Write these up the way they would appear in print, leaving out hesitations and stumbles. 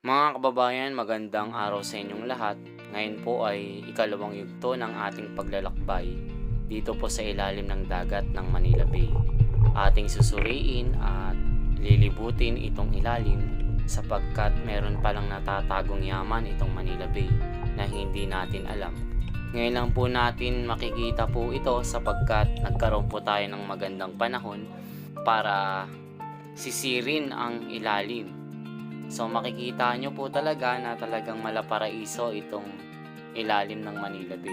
Mga kababayan, magandang araw sa inyong lahat. Ngayon po ay ikalawang yugto ng ating paglalakbay dito po sa ilalim ng dagat ng Manila Bay. Ating susuriin at lilibutin itong ilalim sapagkat meron palang natatagong yaman itong Manila Bay na hindi natin alam. Ngayon lang po natin makikita po ito sapagkat nagkaroon po tayo ng magandang panahon para sisirin ang ilalim. So makikita nyo po talaga na talagang malaparaiso itong ilalim ng Manila Bay.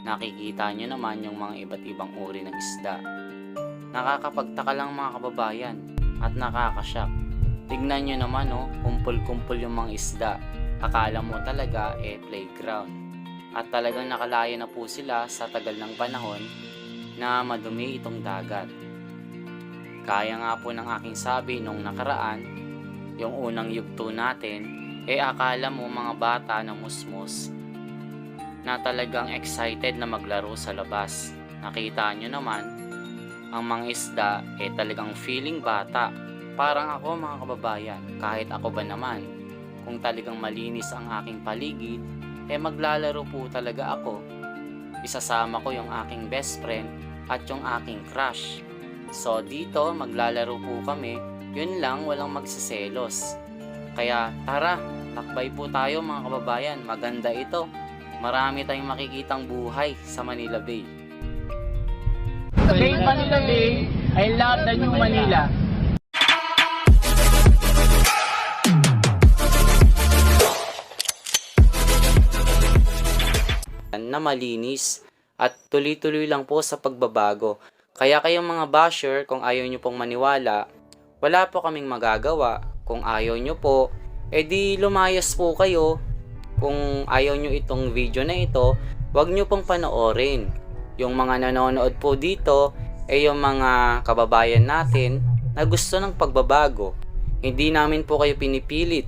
Nakikita nyo naman yung mga iba't ibang uri ng isda. Nakakapagtaka lang mga kababayan at nakakasyak. Tignan nyo naman kumpul-kumpul yung mga isda. Akala mo talaga playground. At talagang nakalaya na po sila sa tagal ng panahon na madumi itong dagat. Kaya nga po ng aking sabi nung nakaraan, yung unang yugto natin, akala mo mga bata na musmus na talagang excited na maglaro sa labas. Nakita nyo naman, ang mga isda talagang feeling bata. Parang ako mga kababayan, kahit ako ba naman, kung talagang malinis ang aking paligid, maglalaro po talaga ako. Isasama ko yung aking best friend at yung aking crush. So dito maglalaro po kami. Yun lang, walang magsiselos. Kaya tara, takbay po tayo mga kababayan. Maganda ito. Marami tayong makikitang buhay sa Manila Bay. Say Manila Bay, I love the new Manila. Na malinis at tuloy-tuloy lang po sa pagbabago. Kaya kayong mga basher, kung ayaw nyo pong maniwala, wala po kaming magagawa. Kung ayaw nyo po, di lumayas po kayo. Kung ayaw nyo itong video na ito, wag nyo pong panoorin. Yung mga nanonood po dito, yung mga kababayan natin na gusto ng pagbabago. Hindi namin po kayo pinipilit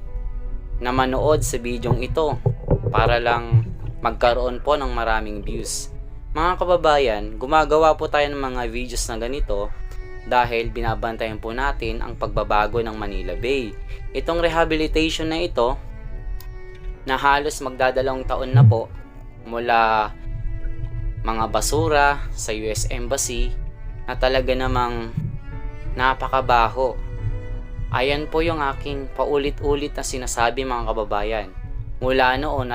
na manood sa bidyong ito para lang magkaroon po ng maraming views. Mga kababayan, gumagawa po tayo ng mga videos na ganito dahil binabantayan po natin ang pagbabago ng Manila Bay. Itong rehabilitation na ito na halos magdadalawang taon na po mula mga basura sa US Embassy na talaga namang napakabaho. Ayan po yung aking paulit-ulit na sinasabi mga kababayan. Mula noon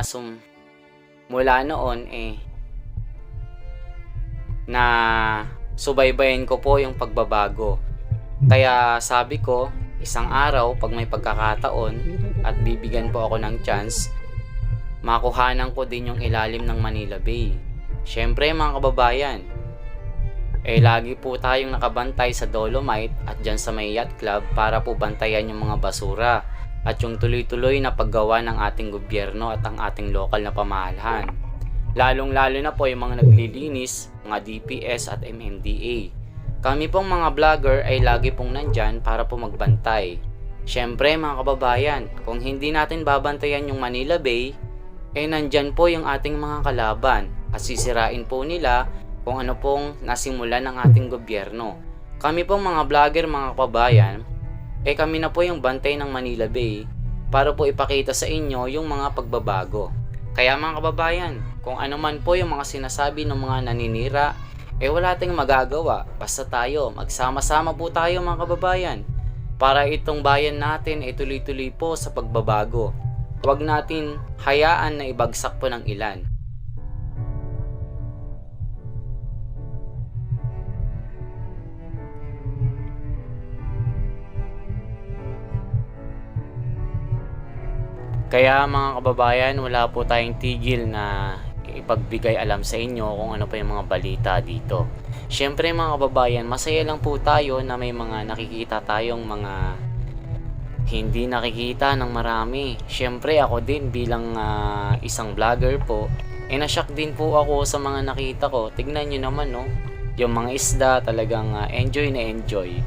na subaybayan ko po yung pagbabago. Kaya sabi ko, isang araw pag may pagkakataon at bibigyan po ako ng chance, makuhanan ko din yung ilalim ng Manila Bay. Syempre mga kababayan, lagi po tayong nakabantay sa Dolomite at dyan sa may yacht club para po bantayan yung mga basura at yung tuloy-tuloy na paggawa ng ating gobyerno at ang ating lokal na pamahalaan. Lalong-lalo na po yung mga naglilinis, mga DPS at MMDA. Kami pong mga vlogger ay lagi pong nandyan para po magbantay. Syempre mga kababayan, kung hindi natin babantayan yung Manila Bay, nandyan po yung ating mga kalaban at sisirain po nila kung ano pong nasimulan ng ating gobyerno. Kami pong mga vlogger mga kababayan, kami na po yung bantay ng Manila Bay para po ipakita sa inyo yung mga pagbabago. Kaya mga kababayan, kung ano man po yung mga sinasabi ng mga naninira, wala tayong magagawa. Basta tayo, magsama-sama po tayo mga kababayan para itong bayan natin tuloy-tuloy po sa pagbabago. Huwag natin hayaan na ibagsak po ng ilan. Kaya mga kababayan, wala po tayong tigil na ipagbigay alam sa inyo kung ano pa yung mga balita dito. Syempre mga kababayan, masaya lang po tayo na may mga nakikita tayong mga hindi nakikita ng marami. Syempre ako din bilang isang vlogger po, nashock din po ako sa mga nakita ko. Tignan nyo naman yung mga isda talagang enjoy na enjoy.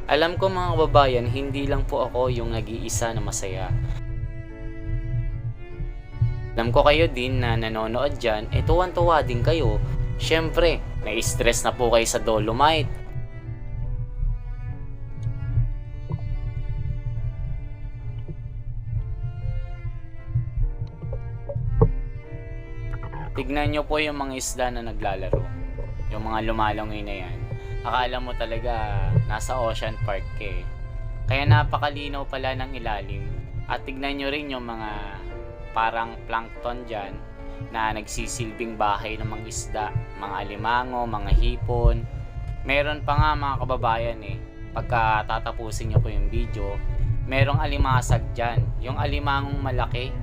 Alam ko mga kababayan, hindi lang po ako yung nag-iisa na masaya. Alam ko kayo din na nanonood dyan, tuwan-tuwa din kayo. Syempre, na-stress na po kayo sa Dolomite. Tignan nyo po yung mga isda na naglalaro. Yung mga lumalangoy na yan. Akala mo talaga nasa Ocean Park ka eh. Kaya napakalinaw pala ng ilalim. At tignan nyo rin yung mga parang plankton dyan na nagsisilbing bahay ng mga isda. Mga alimango, mga hipon. Meron pa nga mga kababayan eh. Pagka tatapusin nyo po yung video, merong alimasag dyan. Yung alimangong malaki.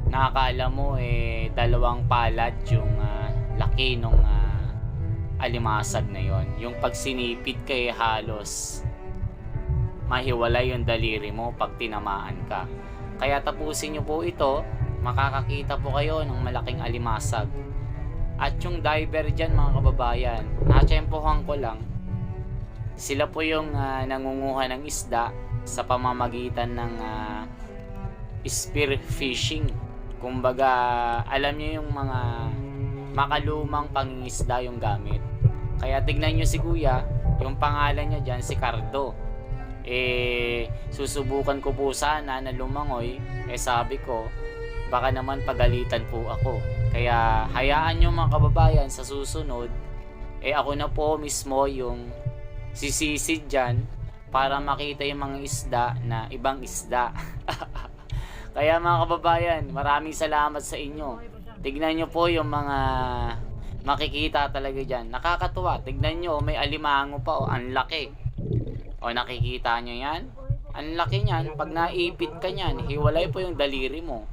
Nakakala mo eh dalawang palad yung laki nung alimasag na yon. Yung pag sinipit ka eh halos mahiwalay yung daliri mo pag tinamaan ka. Kaya tapusin nyo po ito, makakakita po kayo ng malaking alimasag. At yung diver dyan mga kababayan, natsempohan ko lang, sila po yung nangunguha ng isda sa pamamagitan ng spear fishing. Kumbaga, alam niyo yung mga makalumang pangingisda yung gamit. Kaya tignan nyo si Kuya, yung pangalan niya dyan, si Cardo. Susubukan ko po sana na lumangoy. Sabi ko, baka naman pagalitan po ako. Kaya hayaan nyo mga kababayan, sa susunod, ako na po mismo yung sisisid dyan para makita yung mga isda na ibang isda. Kaya mga kababayan, maraming salamat sa inyo. Tignan nyo po yung mga makikita talaga dyan. Nakakatuwa. Tignan nyo, may alimango pa. Ang laki. Nakikita nyo yan? Ang laki nyan. Pag naipit ka nyan, hiwalay po yung daliri mo.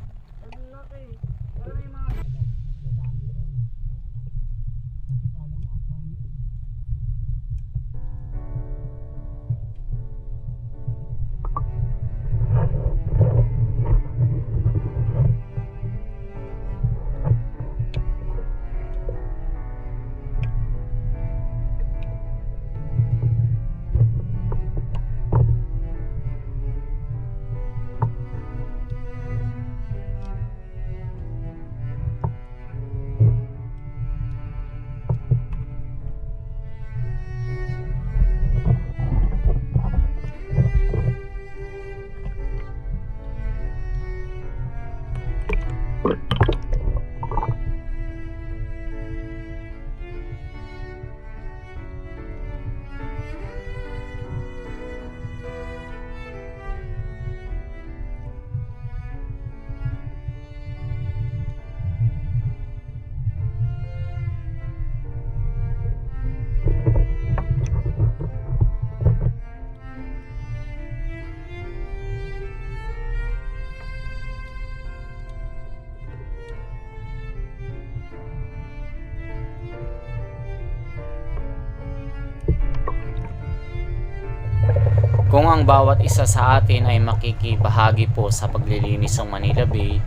Kung ang bawat isa sa atin ay makikibahagi po sa paglilinis ng Manila Bay,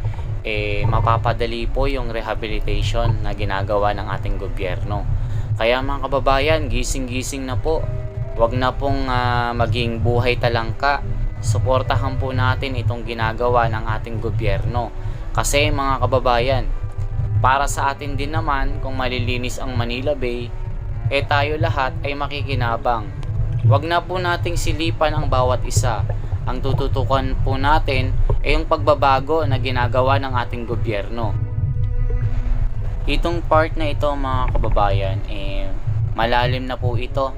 mapapadali po yung rehabilitation na ginagawa ng ating gobyerno. Kaya mga kababayan, gising-gising na po. Huwag na pong maging buhay talangka. Suportahan po natin itong ginagawa ng ating gobyerno. Kasi mga kababayan, para sa atin din naman, kung malilinis ang Manila Bay, tayo lahat ay makikinabang. Huwag na po nating silipan ang bawat isa. Ang tututukan po natin ay yung pagbabago na ginagawa ng ating gobyerno. Itong part na ito mga kababayan, malalim na po ito.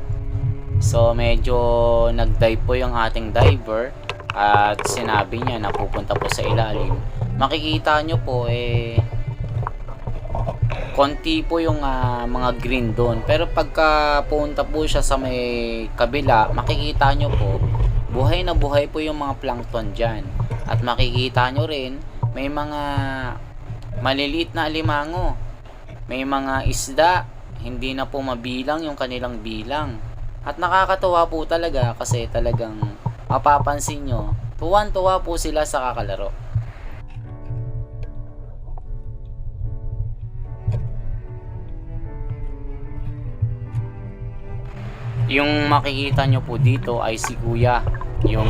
So medyo nag-dive po yung ating diver at sinabi niya na pupunta po sa ilalim. Makikita nyo po konti po yung mga green doon. Pero pagka punta po siya sa may kabila, makikita nyo po, buhay na buhay po yung mga plankton dyan. At makikita nyo rin, may mga maliliit na alimango. May mga isda, hindi na po mabilang yung kanilang bilang. At nakakatuwa po talaga kasi talagang mapapansin nyo, tuwan-tuwa po sila sa kakalaro. Yung makikita nyo po dito ay si Kuya, yung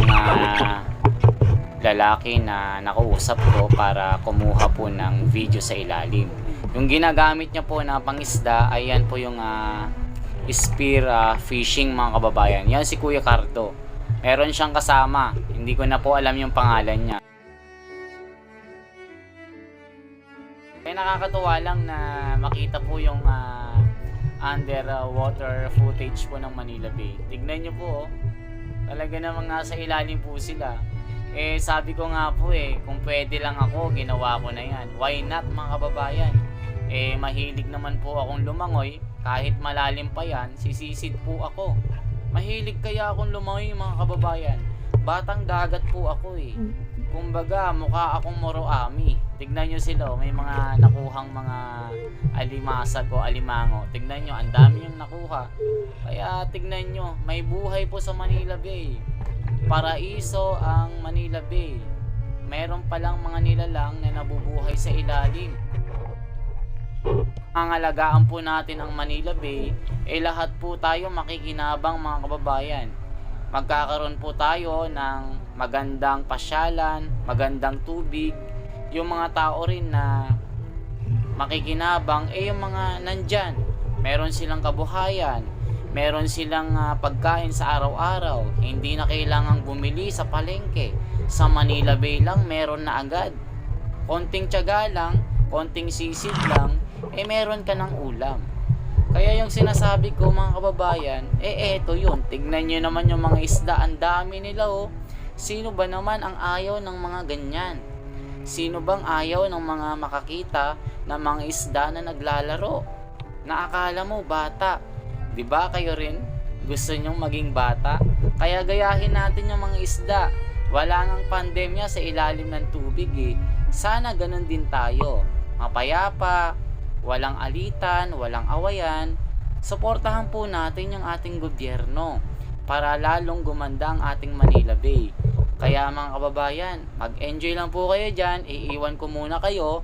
lalaki na nakausap ko para kumuha po ng video sa ilalim. Yung ginagamit niya po na pangisda ay yan po yung spear fishing mga kababayan. Yan si Kuya Cardo. Meron siyang kasama, hindi ko na po alam yung pangalan niya. Kaya nakakatuwa lang na makita po yung underwater footage po ng Manila Bay. Tignan nyo po, oh. Talaga namang nasa ilalim po sila. Sabi ko nga po kung pwede lang ako, ginawa ko na yan. Why not, mga kababayan? Mahilig naman po akong lumangoy. Kahit malalim pa yan, sisisid po ako. Mahilig kaya akong lumangoy, mga kababayan. Batang dagat po ako Kumbaga, mukha akong Moroami. Tignan nyo sila, may mga nakuhang mga alimasag o alimango. Tignan nyo, ang dami yung nakuha. Kaya tignan nyo, may buhay po sa Manila Bay. Paraiso ang Manila Bay. Meron palang mga nilalang na nabubuhay sa ilalim. Angalagaan po natin ang Manila Bay, lahat po tayo makikinabang, mga kababayan. Magkakaroon po tayo ng magandang pasyalan, magandang tubig. Yung mga tao rin na makikinabang, yung mga nandyan, meron silang kabuhayan, meron silang pagkain sa araw-araw. Hindi na kailangang bumili sa palengke. Sa Manila Bay lang meron na agad. Konting tiyaga lang, konting sisid lang, meron ka ng ulam. Kaya yung sinasabi ko, mga kababayan, eto yun. Tignan nyo naman yung mga isda, ang dami nila Sino ba naman ang ayaw ng mga ganyan? Sino bang ayaw ng mga makakita ng mga isda na naglalaro? Naakala mo bata, 'di ba kayo rin? Gusto nyong maging bata? Kaya gayahin natin yung mga isda. Wala ngang pandemya sa ilalim ng tubig Sana ganun din tayo. Mapayapa, walang alitan, walang awayan. Suportahan po natin yung ating gobyerno para lalong gumanda ang ating Manila Bay. Kaya mga kababayan, mag-enjoy lang po kayo dyan. Iiwan ko muna kayo.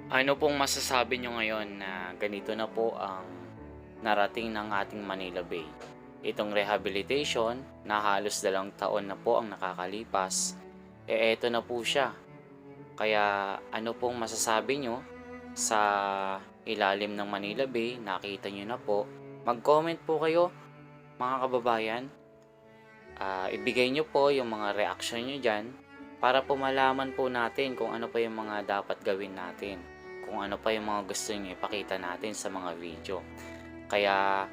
Ano pong masasabi nyo ngayon na ganito na po ang narating ng ating Manila Bay? Itong rehabilitation na halos 2 taon na po ang nakakalipas, eto na po siya. Kaya ano pong masasabi nyo sa ilalim ng Manila Bay? Nakita nyo na po. Mag-comment po kayo, mga kababayan. Ibigay nyo po yung mga reaction nyo dyan para po malaman po natin kung ano pa yung mga dapat gawin natin, kung ano pa yung mga gusto nyo ipakita natin sa mga video. Kaya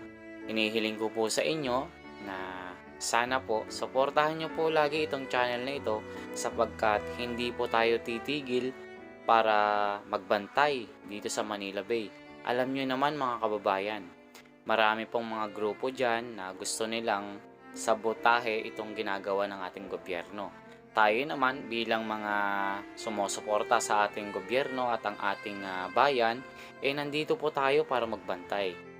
inihiling ko po sa inyo na sana po suportahan nyo po lagi itong channel na ito sapagkat hindi po tayo titigil para magbantay dito sa Manila Bay. Alam nyo naman mga kababayan, marami pong mga grupo dyan na gusto nilang sabotahe itong ginagawa ng ating gobyerno. tayo naman bilang mga sumusuporta sa ating gobyerno at ang ating bayan, nandito po tayo para magbantay.